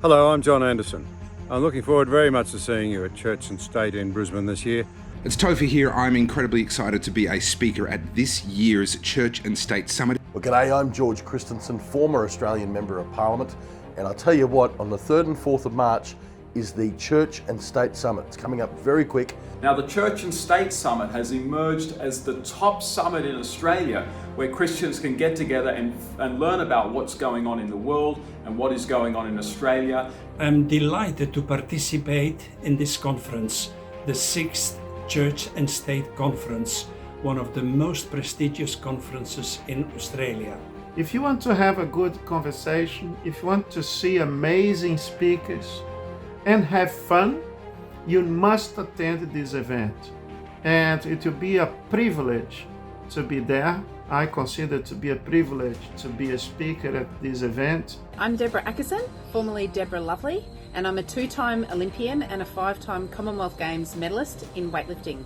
Hello, I'm John Anderson. I'm looking forward very much to seeing you at Church and State in Brisbane this year. It's Topher here. I'm incredibly excited to be a speaker at this year's Church and State Summit. Well, g'day, I'm George Christensen, former Australian Member of Parliament, and I'll tell you what, on the 3rd and 4th of March is the Church and State Summit. It's coming up very quick. Now, the Church and State Summit has emerged as the top summit in Australia where Christians can get together and learn about what's going on in the world and what is going on in Australia. I'm delighted to participate in this conference, the 6th Church and State Conference, one of the most prestigious conferences in Australia. If you want to have a good conversation, if you want to see amazing speakers and have fun, you must attend this event. And it will be a privilege to be there. I consider it to be a privilege to be a speaker at this event. I'm Deborah Ackerson, formerly Deborah Lovely, and I'm a 2-time Olympian and a 5-time Commonwealth Games medalist in weightlifting.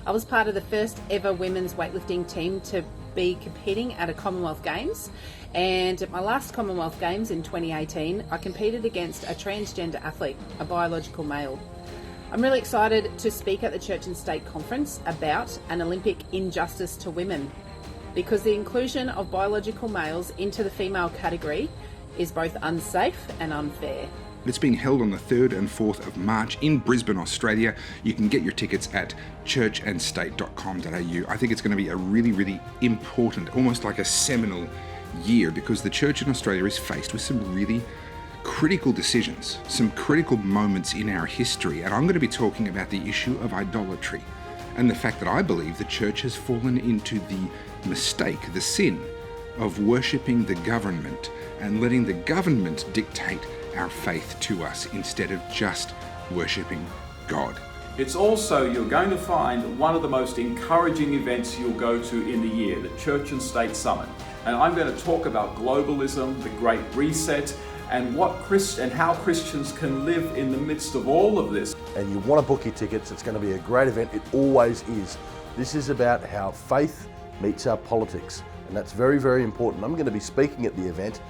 I was part of the first ever women's weightlifting team to be competing at a Commonwealth Games, and at my last Commonwealth Games in 2018 I competed against a transgender athlete, a biological male. I'm really excited to speak at the Church and State Conference about an Olympic injustice to women, because the inclusion of biological males into the female category is both unsafe and unfair. It's being held on the 3rd and 4th of March in Brisbane, Australia. You can get your tickets at churchandstate.com.au. I think it's going to be a really, really important, almost like a seminal year, because the church in Australia is faced with some really critical decisions, some critical moments in our history. And I'm going to be talking about the issue of idolatry and the fact that I believe the church has fallen into the mistake, the sin of worshipping the government and letting the government dictate our faith to us instead of just worshipping God. It's also, you're going to find, one of the most encouraging events you'll go to in the year, the Church and State Summit. And I'm going to talk about globalism, the Great Reset, and how Christians can live in the midst of all of this. And you want to book your tickets, it's going to be a great event. It always is. This is about how faith meets our politics, and that's very, very important. I'm going to be speaking at the event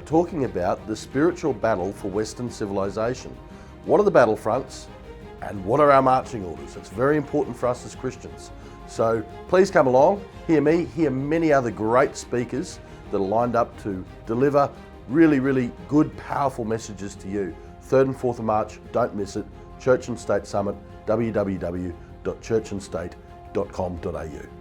talking about the spiritual battle for Western civilization. What are the battlefronts and what are our marching orders? It's very important for us as Christians. So please come along, hear me, hear many other great speakers that are lined up to deliver really, really good, powerful messages to you. 3rd and 4th of March, don't miss it. Church and State Summit, www.churchandstate.com.au.